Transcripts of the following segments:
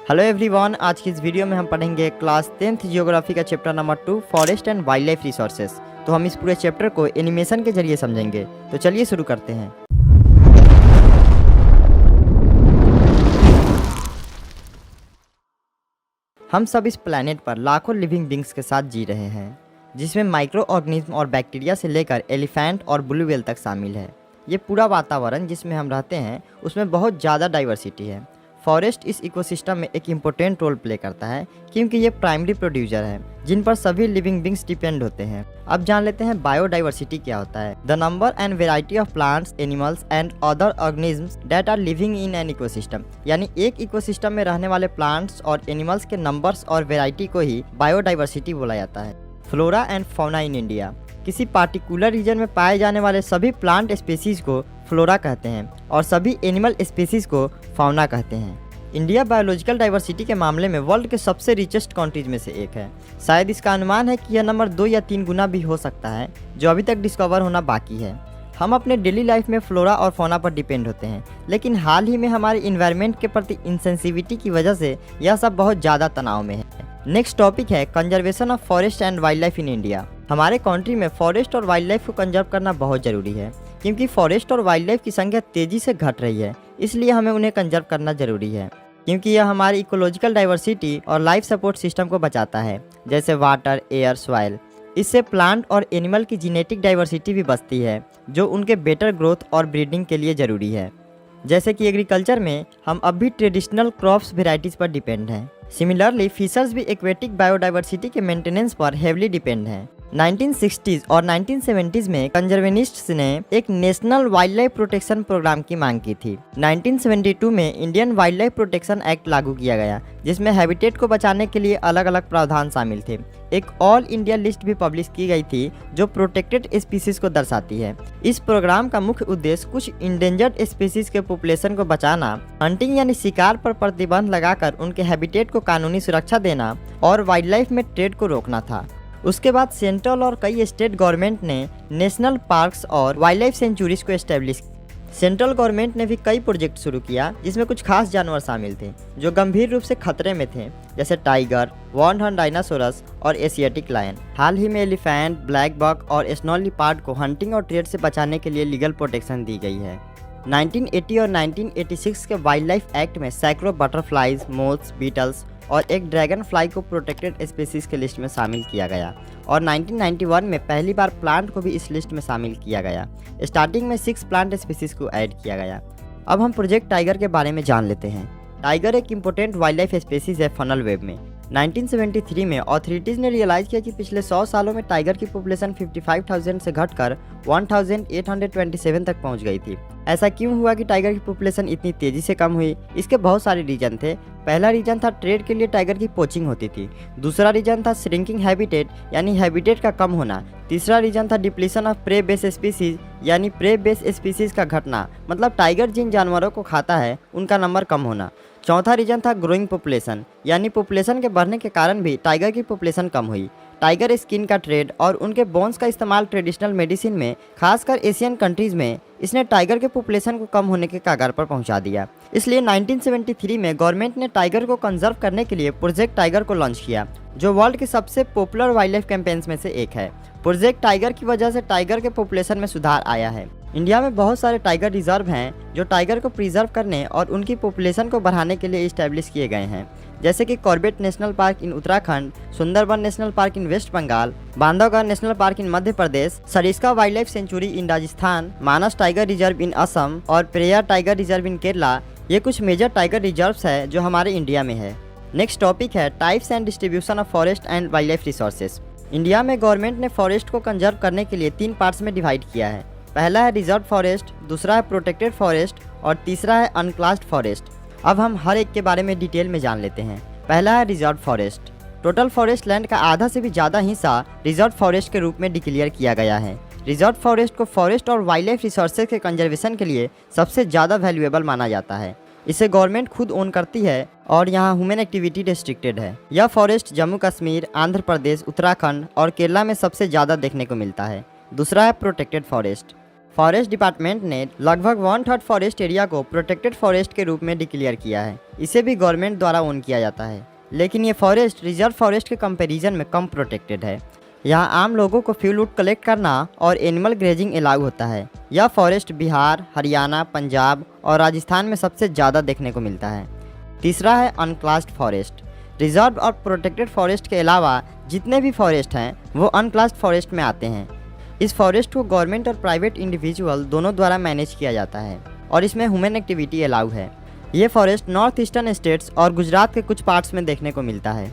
Hello everyone, आज की इस वीडियो में हम पढ़ेंगे क्लास 10th जियोग्राफी का chapter number 2 forest and wild life resources. तो हम इस पूरे चैप्टर को एनिमेशन के जरिए समझेंगे। तो चलिए शुरू करते हैं। हम सब इस प्लैनेट पर लाखों लिविंग बींग्स के साथ जी रहे हैं, जिसमें माइक्रो ऑर्गेनिज्म और बैक्टीरिया से लेकर एलिफेंट और ब्लू व्हेल तक शामिल है। ये पूरा वातावरण जिसमें हम रहते हैं उसमें बहुत ज़्यादा डाइवर्सिटी है। फॉरेस्ट इस इकोसिस्टम में एक इम्पोर्टेंट रोल प्ले करता है क्योंकि ये प्राइमरी प्रोड्यूसर है जिन पर सभी लिविंग बींग्स डिपेंड होते हैं। अब जान लेते हैं बायोडाइवर्सिटी क्या होता है। The number and variety of plants, animals and other organisms that are living in an ecosystem, यानी एक इकोसिस्टम में रहने वाले प्लांट्स और एनिमल्स के नंबर्स और वेराइटी को ही बायोडाइवर्सिटी बोला जाता है। Flora and fauna in India, किसी पार्टिकुलर रीजन में पाए जाने वाले सभी प्लांट स्पीसीज को फ्लोरा कहते हैं और सभी एनिमल स्पीसीज को फौना कहते हैं। इंडिया बायोलॉजिकल डाइवर्सिटी के मामले में वर्ल्ड के सबसे रिचेस्ट कंट्रीज में से एक है। शायद इसका अनुमान है कि यह नंबर 2 या 3 गुना भी हो सकता है, जो अभी तक डिस्कवर होना बाकी है। हम अपने डेली लाइफ में फ्लोरा और फौना पर डिपेंड होते हैं, लेकिन हाल ही में हमारे इन्वायरमेंट के प्रति इंसेंसिविटी की वजह से यह सब बहुत ज़्यादा तनाव में है। नेक्स्ट टॉपिक है conservation of forest and wild life in India. हमारे कंट्री में फॉरेस्ट और वाइल्ड लाइफ को कंजर्व करना बहुत ज़रूरी है क्योंकि फॉरेस्ट और वाइल्ड लाइफ की संख्या तेज़ी से घट रही है, इसलिए हमें उन्हें कंजर्व करना ज़रूरी है क्योंकि यह हमारी इकोलॉजिकल डाइवर्सिटी और लाइफ सपोर्ट सिस्टम को बचाता है, जैसे वाटर, एयर, सॉइल। इससे प्लांट और एनिमल की जीनेटिक डाइवर्सिटी भी बचती है, जो उनके बेटर ग्रोथ और ब्रीडिंग के लिए ज़रूरी है। जैसे कि एग्रीकल्चर में हम अब भी ट्रेडिशनल क्रॉप्स वेराइटीज़ पर डिपेंड हैं। सिमिलरली फिशर्स भी एक्वेटिक बायोडाइवर्सिटी के मेंटेनेंस पर हेवली डिपेंड हैं। 1960s और 1970s में कंजर्वेनिस्ट्स ने एक national wildlife protection programme की मांग की थी। 1972 में Indian wildlife protection act लागू किया गया, जिसमें हैबिटेट को बचाने के लिए अलग अलग प्रावधान शामिल थे। एक ऑल इंडिया लिस्ट भी पब्लिश की गई थी जो प्रोटेक्टेड स्पीसीज को दर्शाती है। इस प्रोग्राम का मुख्य उद्देश्य कुछ इंडेंजर्ड स्पीसीज के पॉपुलेशन को बचाना, हंटिंग यानी शिकार पर प्रतिबंध लगाकर उनके हैबिटेट को कानूनी सुरक्षा देना और वाइल्ड लाइफ में ट्रेड को रोकना था। उसके बाद सेंट्रल और कई स्टेट गवर्नमेंट ने नेशनल पार्क्स और वाइल्ड लाइफ सेंचुरीज को एस्टेब्लिश। सेंट्रल गवर्नमेंट ने भी कई प्रोजेक्ट शुरू किया जिसमें कुछ खास जानवर शामिल थे जो गंभीर रूप से खतरे में थे, जैसे टाइगर, वॉर्न हॉर्न डायनासोरस और एशियाटिक लायन। हाल ही में एलिफेंट, ब्लैक बक और स्नो लिपार्ड को हंटिंग और ट्रेड से बचाने के लिए लीगल प्रोटेक्शन दी गई है। 1980 और 1986 के वाइल्ड लाइफ एक्ट में सैकड़ों बटरफ्लाइज, मोथ्स, बीटल्स और एक ड्रैगन फ्लाई को प्रोटेक्टेड स्पीसीज के लिस्ट में शामिल किया गया और 1991 में पहली बार प्लांट को भी इस लिस्ट में शामिल किया गया। स्टार्टिंग में 6 प्लांट स्पीसीज को ऐड किया गया। अब हम प्रोजेक्ट टाइगर के बारे में जान लेते हैं। टाइगर एक इम्पोर्टेंट वाइल्ड लाइफ स्पीसीज है फनल वेब में। 1973 में अथॉरिटीज़ ने रियलाइज़ किया कि पिछले 100 सालों में टाइगर की पॉपुलेशन 55,000 से घटकर 1,827 तक पहुंच गई थी। ऐसा क्यों हुआ कि टाइगर की पॉपुलेशन इतनी तेज़ी से कम हुई? इसके बहुत सारे रीजन थे। पहला रीजन था ट्रेड के लिए टाइगर की पोचिंग होती थी। दूसरा रीजन था श्रिंकिंग हैबिटेट यानी हैबिटेट का कम होना। तीसरा रीजन था depletion of prey base species यानी प्रे बेस स्पीसीज का घटना, मतलब टाइगर जिन जानवरों को खाता है उनका नंबर कम होना। चौथा रीजन था ग्रोइंग पॉपुलेशन यानी पॉपुलेशन के बढ़ने के कारण भी टाइगर की पॉपुलेशन कम हुई। टाइगर स्किन का ट्रेड और उनके बोन्स का इस्तेमाल ट्रेडिशनल मेडिसिन में, खासकर एशियन कंट्रीज़ में, इसने टाइगर के पॉपुलेशन को कम होने के कगार पर पहुंचा दिया। इसलिए 1973 में गवर्नमेंट ने टाइगर को कंजर्व करने के लिए प्रोजेक्ट टाइगर को लॉन्च किया, जो वर्ल्ड के सबसे पॉपुलर वाइल्ड लाइफ कैंपेन्स में से एक है। प्रोजेक्ट टाइगर की वजह से टाइगर के पॉपुलेशन में सुधार आया है। इंडिया में बहुत सारे टाइगर रिजर्व हैं जो टाइगर को प्रिजर्व करने और उनकी पॉपुलेशन को बढ़ाने के लिए इस्टेब्लिश किए गए हैं, जैसे कि Corbett national park in Uttarakhand, Sundarban national park in West Bengal, Bandhavgarh national park in Madhya Pradesh, Sariska wildlife sanctuary in Rajasthan, Manas tiger reserve in Assam और Periyar tiger reserve in Kerala. ये कुछ मेजर टाइगर रिजर्व्स है जो हमारे इंडिया में है। नेक्स्ट टॉपिक है types and distribution of forest and wild life resources. India में गवर्नमेंट ने फॉरेस्ट को कंजर्व करने के लिए 3 पार्ट्स में डिवाइड किया है। पहला है रिजर्व फॉरेस्ट, दूसरा है प्रोटेक्टेड फॉरेस्ट और तीसरा है अनक्लास्ड फॉरेस्ट। अब हम हर एक के बारे में डिटेल में जान लेते हैं। पहला है reserve forest. Total forest land का आधा से भी ज़्यादा हिस्सा रिजर्व फॉरेस्ट के रूप में डिक्लेयर किया गया है। रिजर्व फॉरेस्ट को फॉरेस्ट और वाइल्ड लाइफ रिसोर्सेज के कंजर्वेशन के लिए सबसे ज़्यादा वैल्यूएबल माना जाता है। इसे गवर्नमेंट खुद ओन करती है और यहाँ ह्यूमन एक्टिविटी रिस्ट्रिक्टेड है। यह फॉरेस्ट जम्मू कश्मीर, आंध्र प्रदेश, उत्तराखंड और केरला में सबसे ज़्यादा देखने को मिलता है। दूसरा है प्रोटेक्टेड फॉरेस्ट। फॉरेस्ट डिपार्टमेंट ने लगभग 1/3 फॉरेस्ट एरिया को प्रोटेक्टेड फॉरेस्ट के रूप में डिक्लेयर किया है। इसे भी गवर्नमेंट द्वारा ओन किया जाता है, लेकिन ये फॉरेस्ट रिजर्व फॉरेस्ट के कंपैरिजन में कम प्रोटेक्टेड है। यहाँ आम लोगों को फ्यूल वुड कलेक्ट करना और एनिमल ग्रेजिंग अलाउ होता है। यह फॉरेस्ट बिहार, हरियाणा, पंजाब और राजस्थान में सबसे ज़्यादा देखने को मिलता है। तीसरा है अनक्लास्ड फॉरेस्ट। रिजर्व और प्रोटेक्टेड फॉरेस्ट के अलावा जितने भी फॉरेस्ट हैं वो अनक्लास्ड फॉरेस्ट में आते हैं। इस फॉरेस्ट को गवर्नमेंट और प्राइवेट इंडिविजुअल दोनों द्वारा मैनेज किया जाता है और इसमें ह्यूमन एक्टिविटी अलाउ है। ये फॉरेस्ट नॉर्थ ईस्टर्न स्टेट्स और गुजरात के कुछ पार्ट्स में देखने को मिलता है।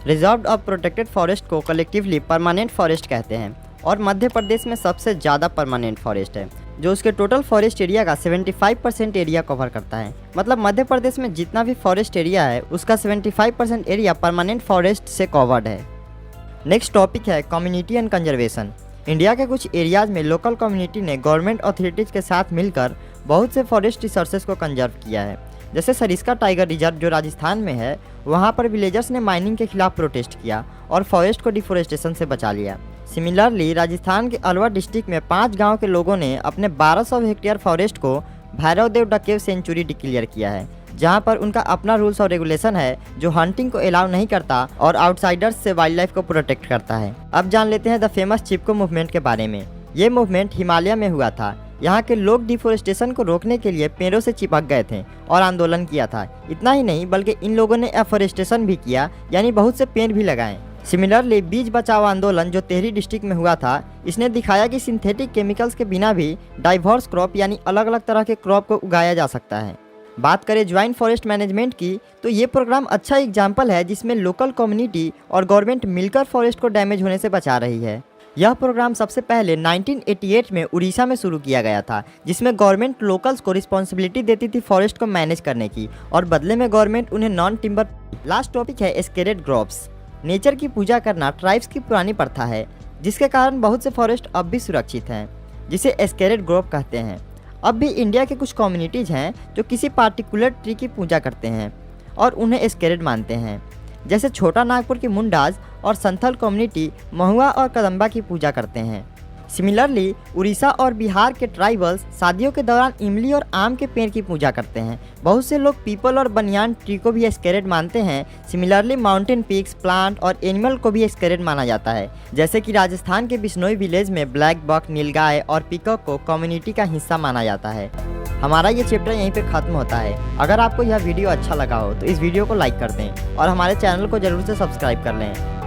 रिजर्व्ड और प्रोटेक्टेड फॉरेस्ट को कलेक्टिवली परमानेंट फॉरेस्ट कहते हैं और मध्य प्रदेश में सबसे ज़्यादा परमानेंट फॉरेस्ट है, जो उसके टोटल फॉरेस्ट एरिया का 75% एरिया कवर करता है। मतलब मध्य प्रदेश में जितना भी फॉरेस्ट एरिया है उसका 75% एरिया परमानेंट फॉरेस्ट से कवर्ड है। नेक्स्ट टॉपिक है कम्युनिटी एंड कंजर्वेशन। इंडिया के कुछ एरियाज में लोकल कम्युनिटी ने गवर्नमेंट अथॉरिटीज़ के साथ मिलकर बहुत से फॉरेस्ट रिसोर्सेज को कंजर्व किया है। जैसे सरिस्का टाइगर रिजर्व जो राजस्थान में है, वहाँ पर विलेजर्स ने माइनिंग के खिलाफ प्रोटेस्ट किया और फॉरेस्ट को डिफोरेस्टेशन से बचा लिया। सिमिलरली राजस्थान के अलवर डिस्ट्रिक्ट में 5 गांव के लोगों ने अपने 1200 हेक्टेयर फॉरेस्ट को भैरवदेव डकेव सेंचुरी डिक्लेयर किया है, जहां पर उनका अपना रूल्स और रेगुलेशन है जो हंटिंग को अलाउ नहीं करता और आउटसाइडर्स से वाइल्ड लाइफ को प्रोटेक्ट करता है। अब जान लेते हैं द फेमस चिपको मूवमेंट के बारे में। ये मूवमेंट हिमालय में हुआ था। यहाँ के लोग डिफोरेस्टेशन को रोकने के लिए पेड़ों से चिपक गए थे और आंदोलन किया था। इतना ही नहीं बल्कि इन लोगों ने एफोरेस्टेशन भी किया, यानी बहुत से पेड़ भी लगाए। सिमिलरली बीज बचाओ आंदोलन जो टिहरी डिस्ट्रिक्ट में हुआ था, इसने दिखाया कि सिंथेटिक केमिकल्स के बिना भी डाइवर्स क्रॉप यानी अलग अलग तरह के क्रॉप को उगाया जा सकता है। बात करें ज्वाइंट फॉरेस्ट मैनेजमेंट की, तो ये प्रोग्राम अच्छा एग्जाम्पल है जिसमें लोकल कम्युनिटी और गवर्नमेंट मिलकर फॉरेस्ट को डैमेज होने से बचा रही है। यह प्रोग्राम सबसे पहले 1988 में उड़ीसा में शुरू किया गया था, जिसमें गवर्नमेंट लोकल्स को रिस्पॉन्सिबिलिटी देती थी फॉरेस्ट को मैनेज करने की और बदले में गवर्नमेंट उन्हें नॉन टिम्बर। लास्ट टॉपिक है स्केरेड ग्रोव्स। नेचर की पूजा करना ट्राइब्स की पुरानी प्रथा है, जिसके कारण बहुत से फॉरेस्ट अब भी सुरक्षित हैं, जिसे स्केरेड ग्रोव कहते हैं। अब भी इंडिया के कुछ कम्युनिटीज़ हैं जो किसी पार्टिकुलर ट्री की पूजा करते हैं और उन्हें स्केरेड मानते हैं, जैसे छोटा नागपुर की मुंडाज और संथल कम्युनिटी महुआ और कदम्बा की पूजा करते हैं। सिमिलरली उड़ीसा और बिहार के ट्राइबल्स शादियों के दौरान इमली और आम के पेड़ की पूजा करते हैं। बहुत से लोग पीपल और बनियान ट्री को भी स्केरेड मानते हैं। सिमिलरली माउंटेन पीक्स, प्लांट और एनिमल को भी स्केरेड माना जाता है, जैसे कि राजस्थान के बिश्नोई विलेज में ब्लैक बक, नीलगाय और पीकॉक को कम्युनिटी का हिस्सा माना जाता है। हमारा ये चैप्टर यहीं पे ख़त्म होता है। अगर आपको यह वीडियो अच्छा लगा हो तो इस वीडियो को लाइक कर दें और हमारे चैनल को ज़रूर से सब्सक्राइब कर लें।